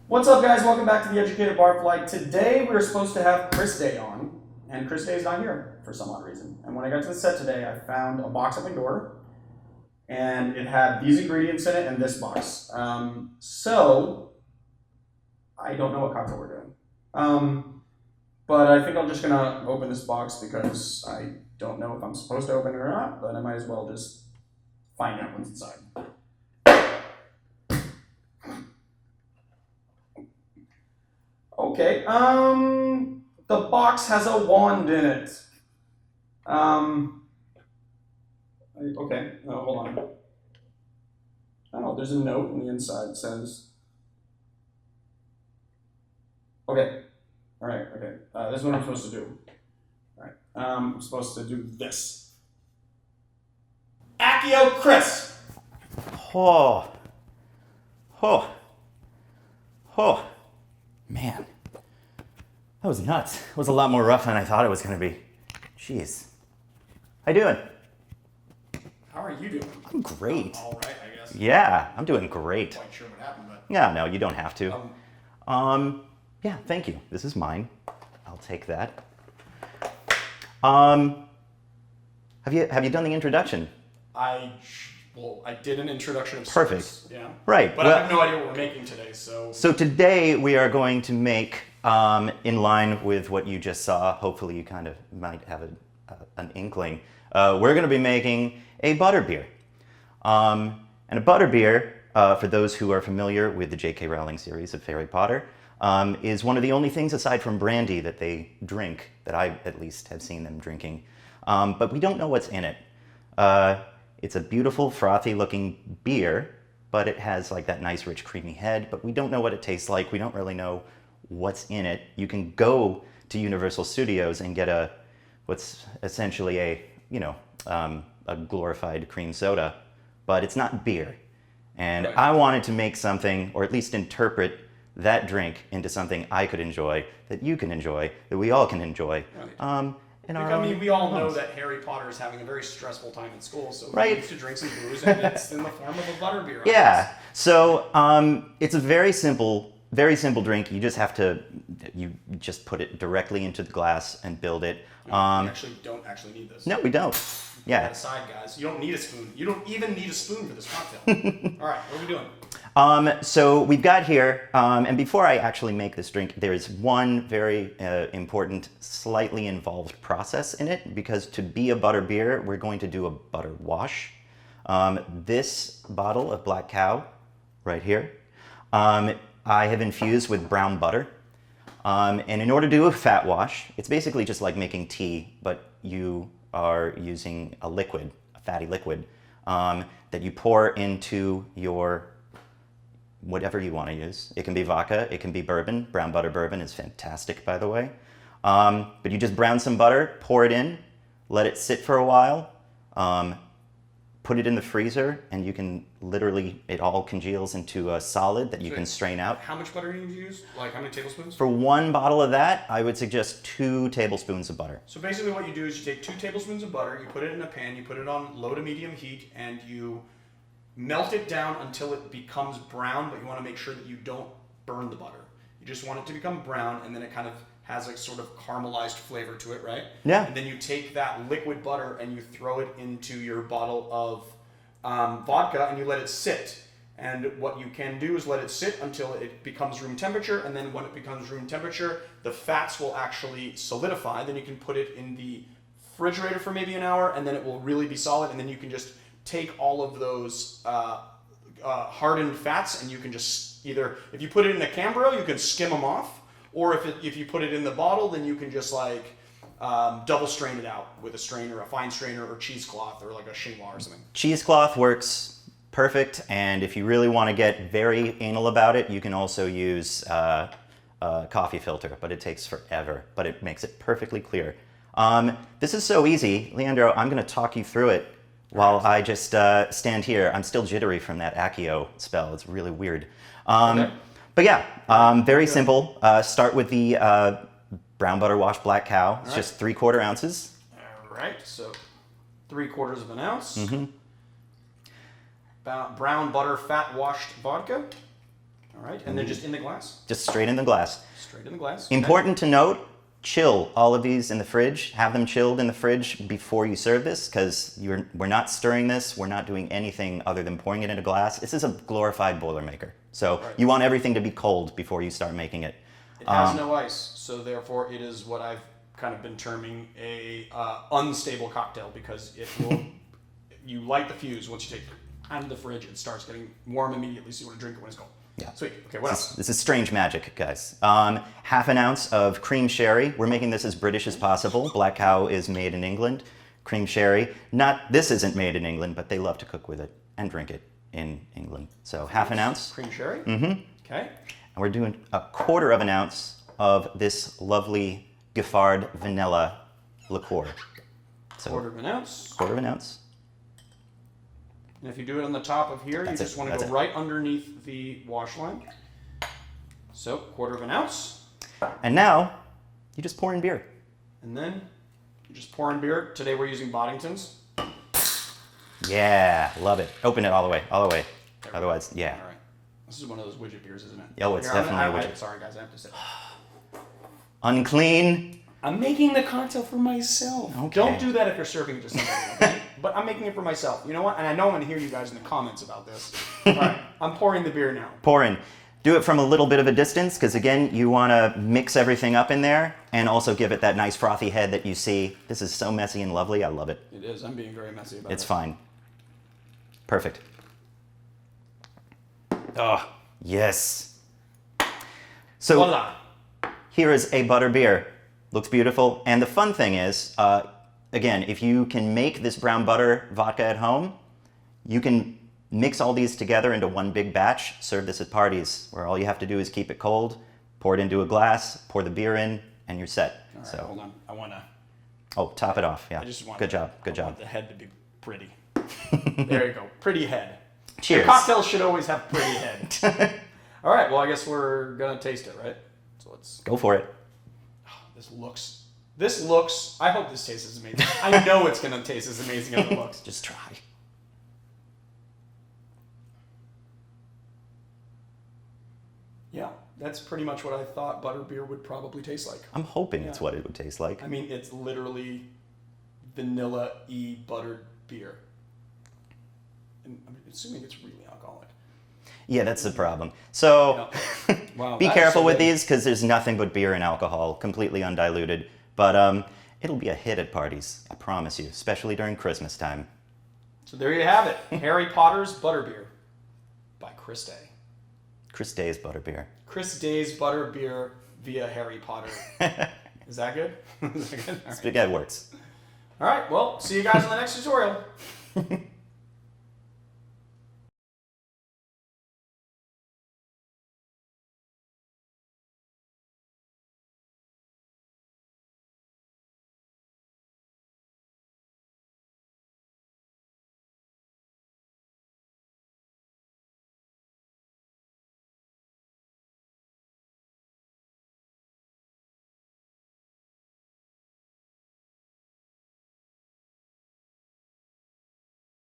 What's up, guys? Welcome back to the Educated Barfly. Today we were supposed to have Chris Day on, and Chris Day is not here for some odd reason. And when I got to the set today, I found a box at my door, and it had these ingredients in it and this box. So I don't know what cocktail we're doing. But I think I'm just gonna open this box because I don't know if I'm supposed to open it or not, but I might as well just find out what's inside. Okay, the box has a wand in it. Okay, hold on. Oh, there's a note on the inside that says, okay, all right, okay, this is what I'm supposed to do. All right, I'm supposed to do this. Accio Chris! Oh. Man, that was nuts. It was a lot more rough than I thought it was going to be. Jeez. How you doing? How are you doing? I'm great. All right, I guess. Yeah, I'm doing great. I'm not quite sure what happened, but... Yeah, no, you don't have to. Yeah, thank you. This is mine. I'll take that. Have you done the introduction? I did an introduction of Perfect. sorts, yeah. Right. But I have no idea what we're making today, so... So today we are going to make, in line with what you just saw, hopefully you kind of might have an inkling, we're going to be making a butterbeer. And a butterbeer, for those who are familiar with the J.K. Rowling series of Harry Potter, is one of the only things aside from brandy that they drink, that I at least have seen them drinking. But we don't know what's in it. It's a beautiful, frothy-looking beer, but it has like that nice, rich, creamy head, but we don't know what it tastes like. We don't really know what's in it. You can go to Universal Studios and get what's essentially a glorified cream soda, but it's not beer. And Right. I wanted to make something, or at least interpret that drink into something I could enjoy, that you can enjoy, that we all can enjoy. Right. We all know that Harry Potter is having a very stressful time at school, so he needs to drink some booze, and it's in the form of a butterbeer. Yeah. So it's a very simple drink. You just have to, you just put it directly into the glass and build it. We don't need this. No, we don't. Yeah. That aside, guys, you don't need a spoon. You don't even need a spoon for this cocktail. All right, what are we doing? So we've got here, and before I actually make this drink, there's one very important, slightly involved process in it, because to be a butter beer, we're going to do a butter wash. This bottle of Black Cow, right here, I have infused with brown butter. And in order to do a fat wash, it's basically just like making tea, but you are using a liquid, a fatty liquid, that you pour into your whatever you want to use. It can be vodka, it can be bourbon. Brown butter bourbon is fantastic, by the way. But you just brown some butter, pour it in, let it sit for a while, put it in the freezer, and you can literally, it all congeals into a solid that you can strain out. How much butter do you need to use? Like how many tablespoons? For one bottle of that, I would suggest 2 tablespoons of butter. So basically what you do is you take 2 tablespoons of butter, you put it in a pan, you put it on low to medium heat, and you melt it down until it becomes brown, but you want to make sure that you don't burn the butter. You just want it to become brown, and then it kind of has a sort of caramelized flavor to it, right? Yeah. And then you take that liquid butter and you throw it into your bottle of vodka and you let it sit. And what you can do is let it sit until it becomes room temperature, and then when it becomes room temperature, the fats will actually solidify. Then you can put it in the refrigerator for maybe an hour, and then it will really be solid, and then you can just take all of those hardened fats, and you can just either, if you put it in a Cambro, you can skim them off, or if you put it in the bottle, then you can just like double strain it out with a strainer, a fine strainer, or cheesecloth, or like a chinois or something. Cheesecloth works perfect, and if you really want to get very anal about it, you can also use a coffee filter, but it takes forever, but it makes it perfectly clear. This is so easy. Leandro, I'm going to talk you through it while I just stand here. I'm still jittery from that Accio spell. It's really weird. Okay. But yeah, very simple. Start with the brown butter washed Black Cow. It's just 3/4 ounces. All right, so 3/4 of an ounce. Brown butter fat washed vodka. All right, and they're just in the glass? Just straight in the glass. Straight in the glass. Important to note, chill all of these in the fridge. Have them chilled in the fridge before you serve this, because we're not stirring this. We're not doing anything other than pouring it in a glass. This is a glorified Boilermaker. So you want everything to be cold before you start making it. It has no ice, so therefore it is what I've kind of been terming a unstable cocktail, because it will, you light the fuse once you take it out of the fridge, it starts getting warm immediately, so you want to drink it when it's cold. Yeah. Sweet. Okay, what else? This is strange magic, guys. Half an ounce of cream sherry. We're making this as British as possible. Black Cow is made in England. Cream sherry. This isn't made in England, but they love to cook with it and drink it in England. So half an ounce. Cream sherry? Mm-hmm. Okay. And we're doing a quarter of an ounce of this lovely Giffard vanilla liqueur. So Quarter of an ounce. Quarter of an ounce. And if you do it on the top of here, you just want to go right underneath the wash line. So, quarter of an ounce. And now, you just pour in beer. And then, you just pour in beer. Today we're using Boddington's. Yeah, love it. Open it all the way, all the way. Otherwise, yeah. All right. This is one of those widget beers, isn't it? Oh, it's definitely a widget. Sorry, guys, I have to say. Unclean. I'm making the cocktail for myself. Okay. Don't do that if you're serving it to somebody, okay? But I'm making it for myself. You know what? And I know I'm going to hear you guys in the comments about this. All right, I'm pouring the beer now. Pour in. Do it from a little bit of a distance, because again, you want to mix everything up in there and also give it that nice frothy head that you see. This is so messy and lovely. I love it. It is. I'm being very messy about it. It's fine. Perfect. Oh, yes. So Voila. here is a Butterbeer. Looks beautiful. And the fun thing is, again, if you can make this brown butter vodka at home, you can mix all these together into one big batch, serve this at parties, where all you have to do is keep it cold, pour it into a glass, pour the beer in, and you're set. All right, So, hold on. I want to... oh, top it off. Yeah. I just want Good job. Good I job. want the head to be pretty. There you go. Pretty head. Cheers. Your cocktails should always have pretty head. All right. Well, I guess we're going to taste it, right? So let's... Go for it. This looks... I hope this tastes as amazing. I know it's going to taste as amazing as it looks. Just try. Yeah, that's pretty much what I thought butterbeer would probably taste like. I'm hoping it's what it would taste like. I mean, it's literally vanilla-y buttered beer. And I'm assuming it's really alcoholic. Yeah, that's the problem. So Wow, be that is careful so with good. these, because there's nothing but beer and alcohol, completely undiluted. But it'll be a hit at parties, I promise you, especially during Christmas time. So there you have it. Harry Potter's Butterbeer by Chris Day. Chris Day's Butterbeer. Chris Day's Butterbeer via Harry Potter. Is that good? Is that good? All right. That works. All right, well, see you guys in the next tutorial.